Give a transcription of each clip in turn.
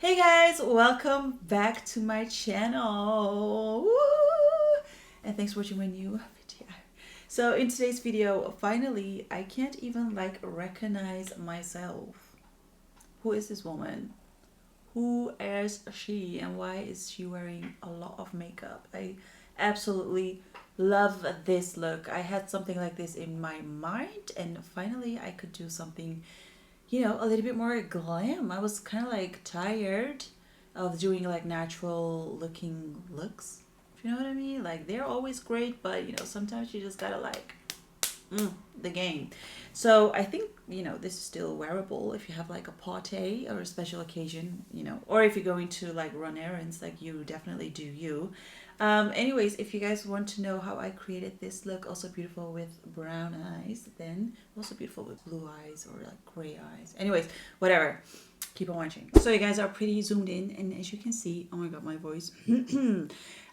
Hey guys, welcome back to my channel. Woo! And thanks for watching my new video. So in today's video, finally, I can't even recognize myself. Who is this woman? Who is she and why is she wearing a lot of makeup? I absolutely love this look. I had something like this in my mind and finally I could do something a little bit more glam. I was kind of tired of doing natural looking looks. If you know what I mean? Like they're always great, but sometimes you just gotta the game. So I think this is still wearable if you have a party or a special occasion, or if you're going to run errands, you definitely do you. Anyways, if you guys want to know how I created this look, also beautiful with brown eyes, then also beautiful with blue eyes or gray eyes. Anyways, whatever. Keep on watching. So you guys are pretty zoomed in, and as you can see, oh my god, my voice.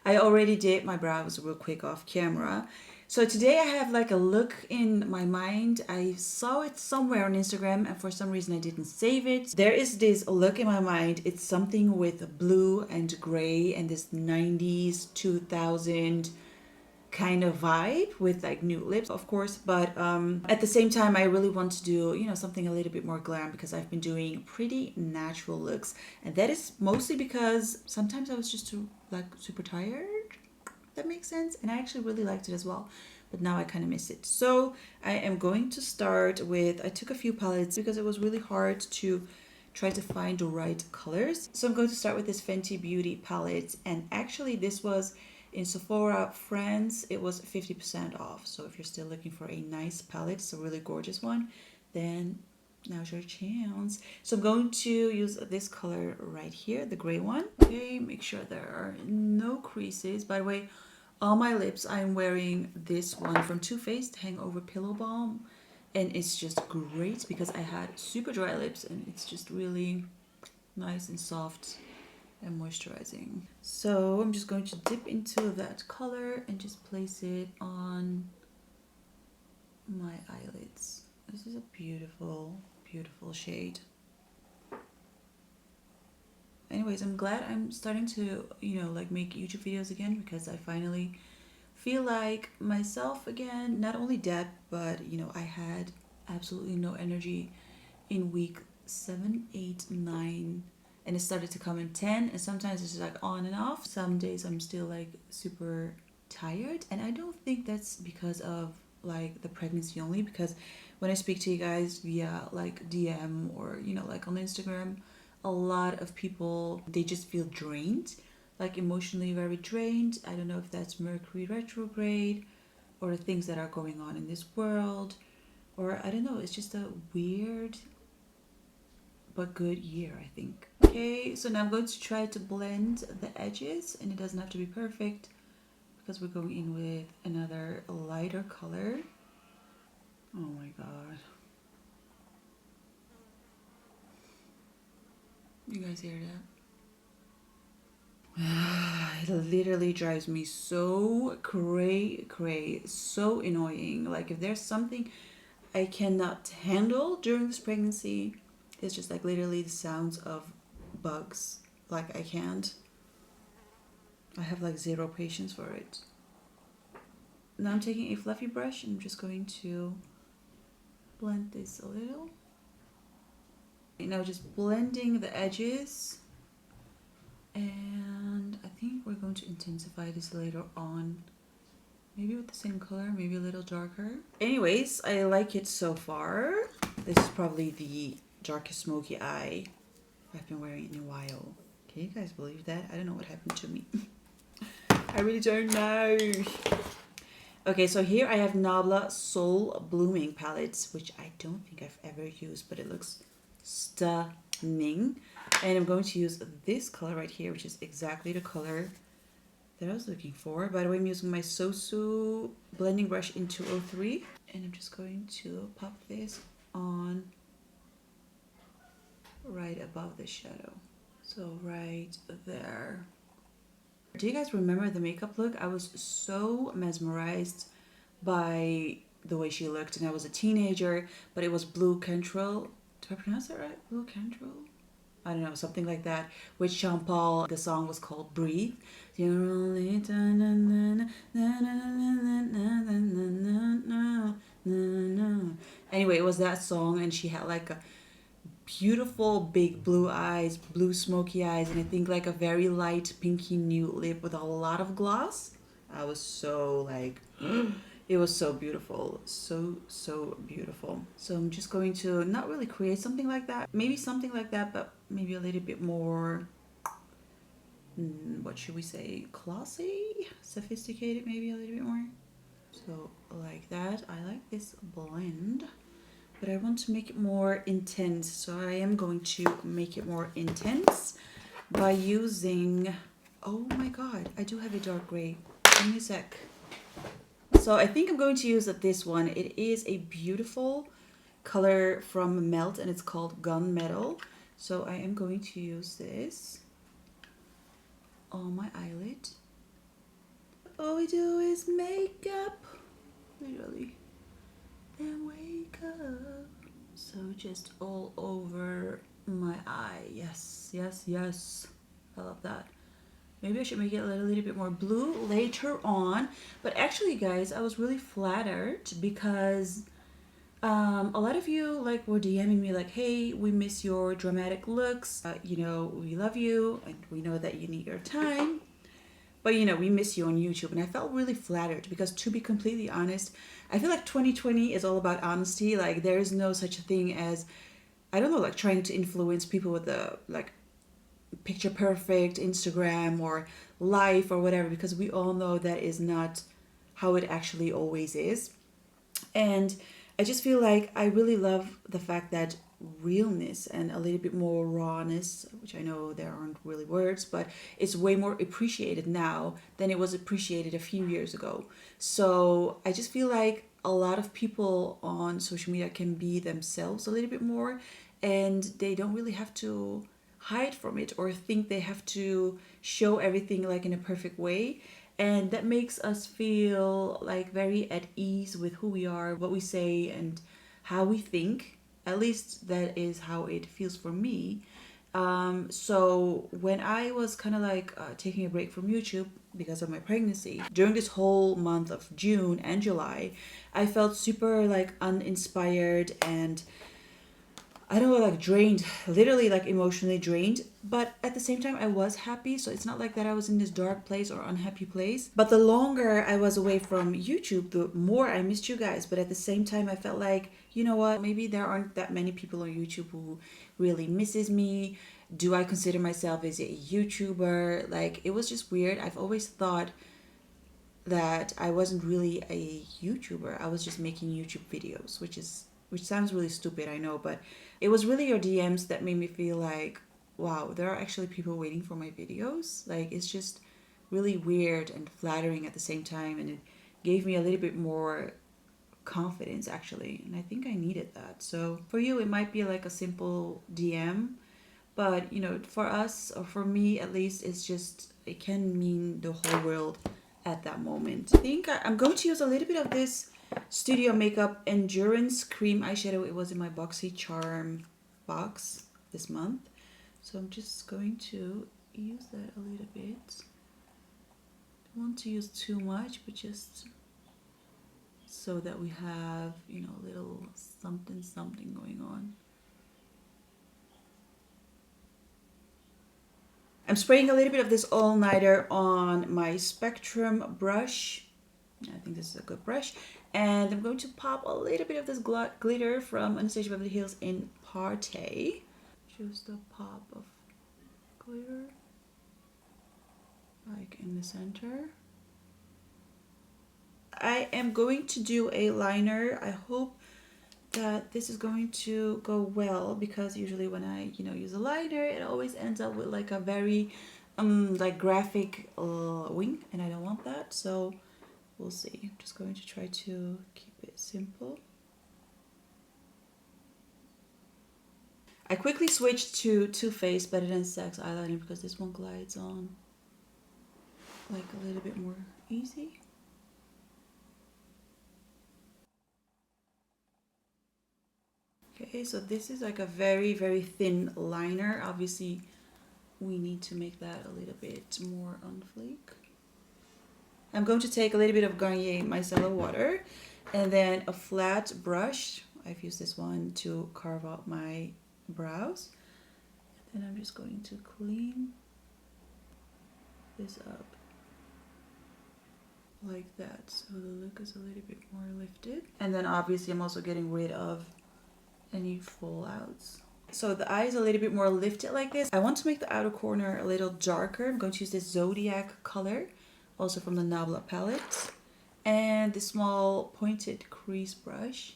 I already did my brows real quick off camera. So today I have a look in my mind. I saw it somewhere on Instagram and for some reason I didn't save it. There is this look in my mind. It's something with blue and gray and this 90s 2000 kind of vibe with nude lips, of course, but at the same time I really want to do something a little bit more glam because I've been doing pretty natural looks, and that is mostly because sometimes I was just too super tired. That makes sense, and I actually really liked it as well, but now I kind of miss it. So I am going to start with, I took a few palettes because it was really hard to try to find the right colors. So I'm going to start with this Fenty Beauty palette, and actually this was in Sephora France. It was 50% off, so if you're still looking for a nice palette, it's a really gorgeous one, then now's your chance. So I'm going to use this color right here, the gray one. Okay, make sure there are no creases. By the way, on my lips I'm wearing this one from Too Faced, Hangover Pillow Balm, and it's just great because I had super dry lips and it's just really nice and soft and moisturizing. So I'm just going to dip into that color and just place it on my eyelids. This is a beautiful, beautiful shade. Anyways, I'm glad I'm starting to, make YouTube videos again because I finally feel like myself again. Not only that, but, I had absolutely no energy in week 7, 8, 9, and it started to come in 10, and sometimes it's just on and off. Some days I'm still super tired, and I don't think that's because of the pregnancy only, because when I speak to you guys via DM or on Instagram, a lot of people, they just feel drained, emotionally very drained. I don't know if that's Mercury retrograde or the things that are going on in this world, or I don't know, it's just a weird but good year, I think. Okay, so now I'm going to try to blend the edges, and it doesn't have to be perfect because we're going in with another lighter color. Oh my god. You guys hear that? It literally drives me so cray, so annoying. If there's something I cannot handle during this pregnancy, it's just literally the sounds of bugs. I can't. I have zero patience for it. Now I'm taking a fluffy brush and I'm just going to blend this a little. Now just blending the edges, and I think we're going to intensify this later on, maybe with the same color, maybe a little darker. Anyways, I like it so far. This is probably the darkest smoky eye I've been wearing in a while. Can you guys believe that? I don't know what happened to me. I really don't know. Okay, so here I have Nabla Soul Blooming palettes, which I don't think I've ever used, but it looks stunning. And I'm going to use this color right here, which is exactly the color that I was looking for. By the way, I'm using my Sosu blending brush in 203, and I'm just going to pop this on right above the shadow. So right there. Do you guys remember the makeup look? I was so mesmerized by the way she looked, and I was a teenager, but it was Blue Cantrell. Do I pronounce that right? Blue Cantrell? I don't know, something like that, with Sean Paul. The song was called Breathe. You're only anyway, it was that song, and she had like a beautiful big blue eyes, blue smoky eyes, and I think like a very light pinky nude lip with a lot of gloss. I was so like it was so beautiful, so beautiful. So I'm just going to not really create something like that, maybe something like that, but maybe a little bit more, what should we say, classy, sophisticated, maybe a little bit more. So like that. I like this blend, but I want to make it more intense, so I am going to make it more intense by using, oh my god, I do have a dark gray. Give me a sec. So I think I'm going to use this one. It is a beautiful color from Melt, and it's called Gunmetal. So I am going to use this on my eyelid. All we do is make up, literally, and wake up. So just all over my eye. Yes, yes, yes. I love that. Maybe I should make it a little bit more blue later on. But actually, guys, I was really flattered because a lot of you like were DMing me like, hey, we miss your dramatic looks. You know, we love you and we know that you need your time. But you know, we miss you on YouTube. And I felt really flattered because, to be completely honest, I feel like 2020 is all about honesty. Like, there is no such a thing as, I don't know, like trying to influence people with the like picture perfect Instagram or life or whatever, because we all know that is not how it actually always is. And I just feel like I really love the fact that realness and a little bit more rawness, which I know there aren't really words, but it's way more appreciated now than it was appreciated a few years ago. So I just feel like a lot of people on social media can be themselves a little bit more, and they don't really have to hide from it or think they have to show everything like in a perfect way. And that makes us feel like very at ease with who we are, what we say, and how we think. At least that is how it feels for me. So when I was kind of like taking a break from YouTube because of my pregnancy, during this whole month of June and July, I felt super like uninspired and, I don't know, like drained, literally like emotionally drained. But at the same time, I was happy. So it's not like that I was in this dark place or unhappy place. But the longer I was away from YouTube, the more I missed you guys. But at the same time, I felt like, you know what, maybe there aren't that many people on YouTube who really misses me. Do I consider myself as a YouTuber? Like, it was just weird. I've always thought that I wasn't really a YouTuber. I was just making YouTube videos, which sounds really stupid, I know, but it was really your DMs that made me feel like, wow, there are actually people waiting for my videos. Like, it's just really weird and flattering at the same time, and it gave me a little bit more confidence actually, and I think I needed that. So for you it might be like a simple DM, but you know, for us, or for me at least, it's just, it can mean the whole world at that moment. I think I'm going to use a little bit of this Studio Makeup Endurance Cream eyeshadow. It was in my Boxy Charm box this month. So I'm just going to use that a little bit. Don't want to use too much, but just so that we have, you know, a little something something going on. I'm spraying a little bit of this all-nighter on my Spectrum brush. I think this is a good brush. And I'm going to pop a little bit of this glitter from Anastasia Beverly Hills in Party. Just a pop of glitter, like in the center. I am going to do a liner. I hope that this is going to go well, because usually when I, you know, use a liner, it always ends up with like a very like graphic wing, and I don't want that. So we'll see. I'm just going to try to keep it simple. I quickly switched to Too Faced Better Than Sex eyeliner because this one glides on like a little bit more easy. Okay, so this is like a very, very thin liner. Obviously, we need to make that a little bit more on fleek. I'm going to take a little bit of Garnier micellar water and then a flat brush. I've used this one to carve out my brows. And I'm just going to clean this up like that, so the look is a little bit more lifted. And then obviously I'm also getting rid of any fallouts. So the eye is a little bit more lifted like this. I want to make the outer corner a little darker. I'm going to use this Zodiac color, also from the Nabla palette, and the small pointed crease brush.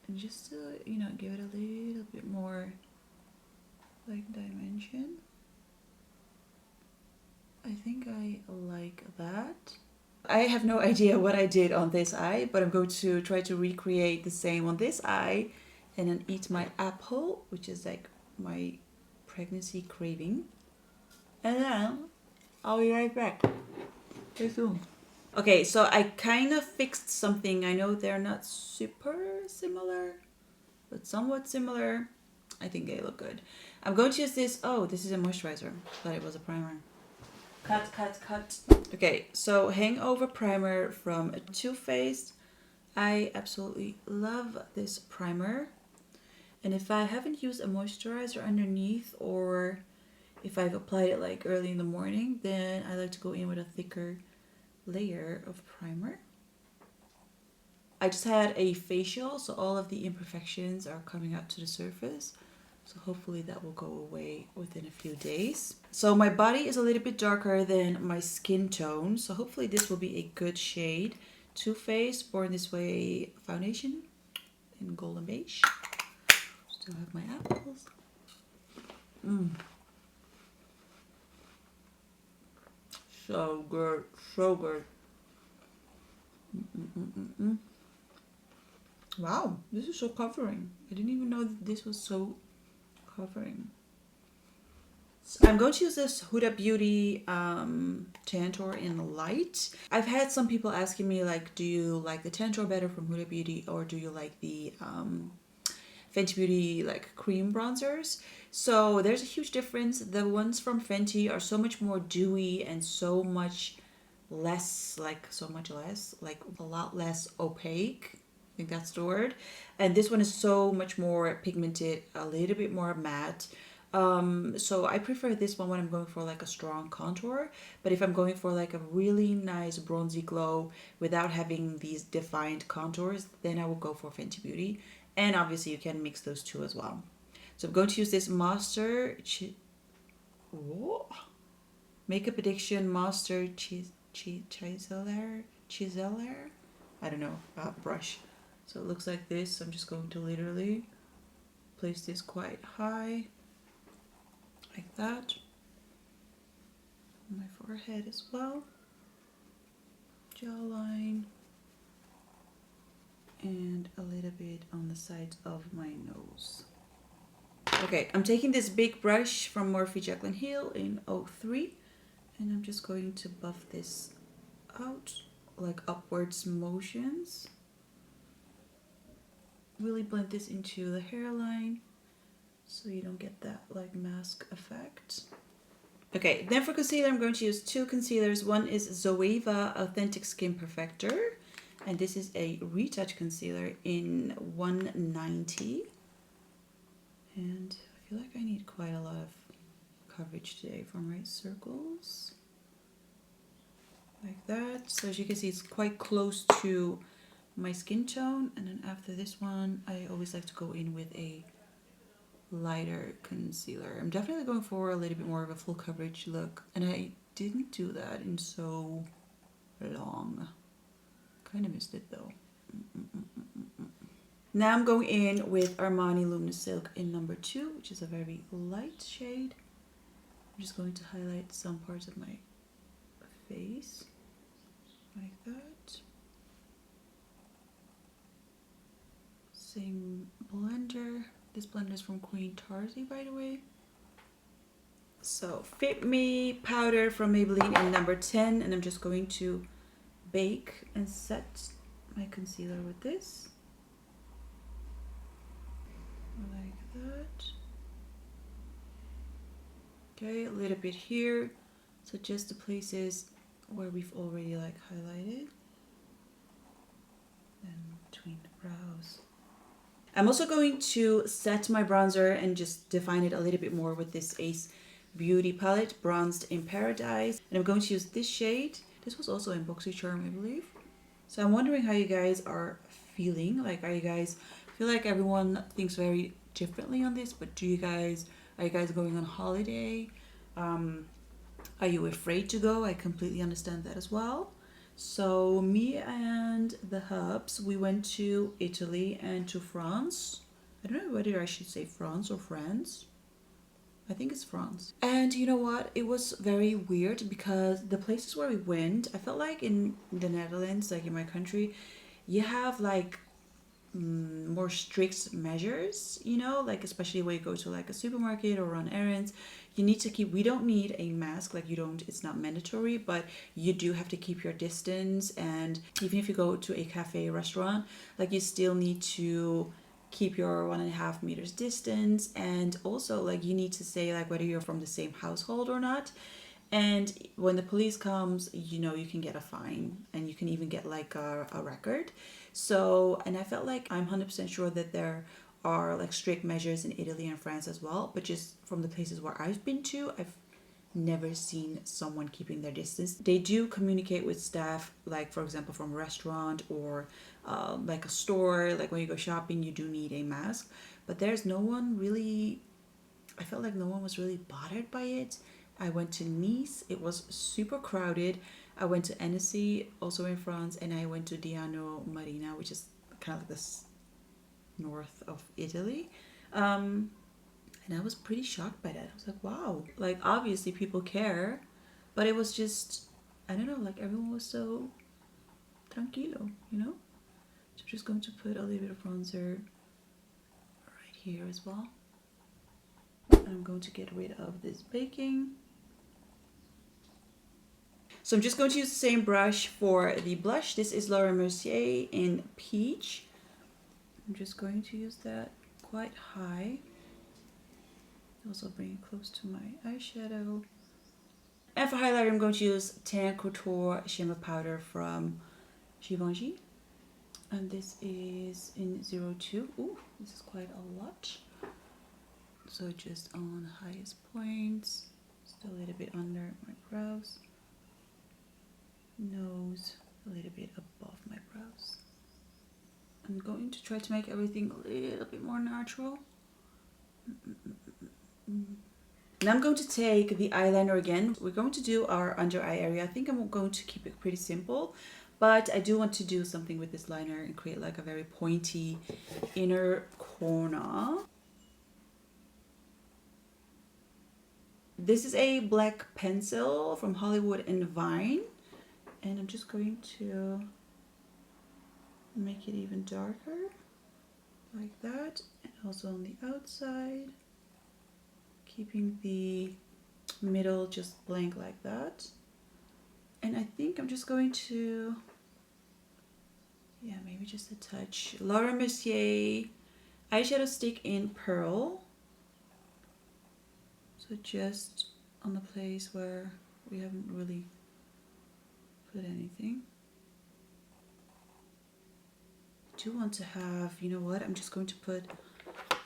And just to, you know, give it a little bit more like dimension. I think I like that. I have no idea what I did on this eye, but I'm going to try to recreate the same on this eye and then eat my apple, which is like my pregnancy craving. And then I'll be right back. Stay tuned. Okay, so I kind of fixed something. I know they're not super similar, but somewhat similar. I think they look good. I'm going to use this. Oh, this is a moisturizer. I thought it was a primer. Cut, cut, cut. Okay, so Hangover Primer from Too Faced. I absolutely love this primer. And if I haven't used a moisturizer underneath, or if I've applied it like early in the morning, then I like to go in with a thicker layer of primer. I just had a facial, so all of the imperfections are coming out to the surface. So hopefully that will go away within a few days. So my body is a little bit darker than my skin tone. So hopefully this will be a good shade. Too Faced Born This Way foundation in golden beige. Still have my apples. So good, so good. Wow, this is so covering. I didn't even know that this was so covering. So I'm going to use this Huda Beauty Tantor in light. I've had some people asking me like, do you like the Tantor better from Huda Beauty, or do you like the Fenty Beauty like cream bronzers? So there's a huge difference. The ones from Fenty are so much more dewy and so much less, like a lot less opaque. I think that's the word. And this one is so much more pigmented, a little bit more matte. So I prefer this one when I'm going for like a strong contour. But if I'm going for like a really nice bronzy glow without having these defined contours, then I will go for Fenty Beauty. And obviously you can mix those two as well. So I'm going to use this Makeup Addiction Master Chiseler. I don't know, brush. So it looks like this. I'm just going to literally place this quite high, like that. On my forehead as well. Jawline. And a little bit on the sides of my nose. Okay, I'm taking this big brush from Morphe Jaclyn Hill in 03. And I'm just going to buff this out, like upwards motions. Really blend this into the hairline so you don't get that like mask effect. Okay, then for concealer I'm going to use two concealers. One is Zoeva Authentic Skin Perfector, and this is a retouch concealer in 190. And I feel like I need quite a lot of coverage today for my circles. Like that. So as you can see, it's quite close to my skin tone. And then after this one, I always like to go in with a lighter concealer. I'm definitely going for a little bit more of a full coverage look, and I didn't do that in so long. Kind of missed it though. Now I'm going in with Armani Luminous Silk in number 2, which is a very light shade. I'm just going to highlight some parts of my face like that. Same blender. This blender is from Queen Tarzi, by the way. So Fit Me powder from Maybelline in number 10, and I'm just going to bake and set my concealer with this. like that. Okay, a little bit here, so just the places where we've already like highlighted, and between the brows. I'm also going to set my bronzer and just define it a little bit more with this Ace Beauty palette, Bronzed in Paradise. And I'm going to use this shade. This was also in BoxyCharm, I believe. So I'm wondering how you guys are feeling. Like, are you guys, I feel like everyone thinks very differently on this, but are you guys going on holiday? Are you afraid to go? I completely understand that as well. So me and the hubs, we went to Italy and to France. I don't know whether I should say France or France. I think it's France. And you know what? It was very weird because the places where we went, I felt like in the Netherlands, like in my country, you have like more strict measures, you know, like especially when you go to like a supermarket or run errands, you need to keep, we don't need a mask, like you don't, it's not mandatory, but you do have to keep your distance. And even if you go to a cafe restaurant, like you still need to keep your 1.5 meters distance. And also like you need to say like whether you're from the same household or not. And when the police comes, you know, you can get a fine and you can even get like a record. So, and I felt like I'm 100% sure that there are like strict measures in Italy and France as well. But just from the places where I've been to, I've never seen someone keeping their distance. They do communicate with staff, like for example, from a restaurant or like a store, like when you go shopping, you do need a mask. But there's no one really, I felt like no one was really bothered by it. I went to Nice, it was super crowded. I went to Annecy, also in France, and I went to Diano Marina, which is kind of like this north of Italy. Um, and I was pretty shocked by that. I was like, wow, like obviously people care, but it was just, I don't know, like everyone was so tranquilo, you know? So I'm just going to put a little bit of bronzer right here as well. I'm going to get rid of this baking. So I'm just going to use the same brush for the blush. This is Laura Mercier in Peach. I'm just going to use that quite high. Also bring it close to my eyeshadow. And for highlighter, I'm going to use Tan Couture Shimmer Powder from Givenchy. And this is in 02. Ooh, this is quite a lot. So just on the highest points, just a little bit under my brows. Nose, a little bit above my brows. I'm going to try to make everything a little bit more natural. Now I'm going to take the eyeliner again. We're going to do our under eye area. I think I'm going to keep it pretty simple, but I do want to do something with this liner and create like a very pointy inner corner. This is a black pencil from Hollywood and Vine. And I'm just going to make it even darker, like that, and also on the outside, keeping the middle just blank like that. And I think I'm just going to, yeah, maybe just a touch. Laura Mercier eyeshadow stick in Pearl. So just on the place where we haven't really put anything. I do want to have, you know what, I'm just going to put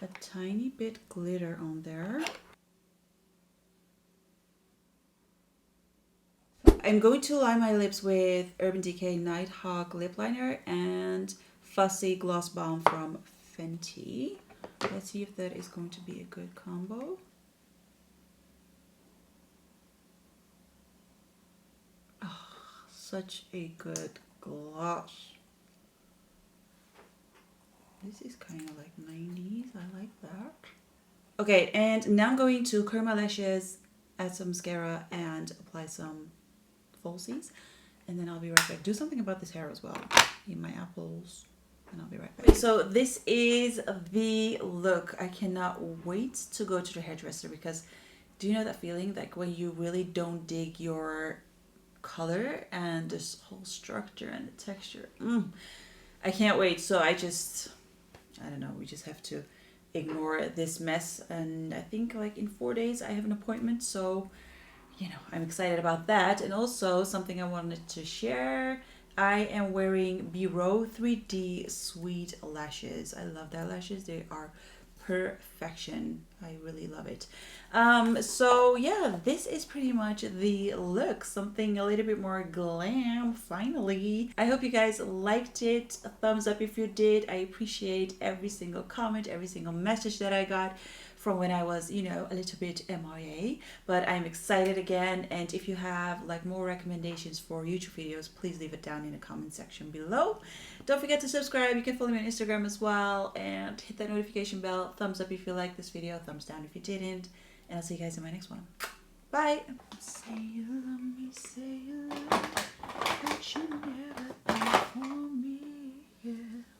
a tiny bit glitter on there. I'm going to line my lips with Urban Decay Nighthawk lip liner and Fussy Gloss Balm from Fenty. Let's see if that is going to be a good combo. Oh, such a good gloss. This is kind of like 90s. I like that. Okay, and now I'm going to curl my lashes, add some mascara, and apply some falsies. And then I'll be right back. Do something about this hair as well. Eat my apples. And I'll be right back. So this is the look. I cannot wait to go to the hairdresser because do you know that feeling like when you really don't dig your color and this whole structure and the texture? I can't wait. So I don't know, we just have to ignore this mess. And I think like in 4 days I have an appointment, so you know, I'm excited about that. And also something I wanted to share, I am wearing Bureau 3D Sweet Lashes. I love their lashes. They are perfection. I really love it. So yeah, this is pretty much the look. Something a little bit more glam, finally. I hope you guys liked it. A thumbs up if you did. I appreciate every single comment, every single message that I got from when I was, you know, a little bit MIA. But I'm excited again. And if you have like more recommendations for YouTube videos, please leave it down in the comment section below. Don't forget to subscribe. You can follow me on Instagram as well, and hit that notification bell. Thumbs up if you like this video, thumbs down if you didn't. And I'll see you guys in my next one. Bye. Say you love me, say you love me, but you never think for me, yeah.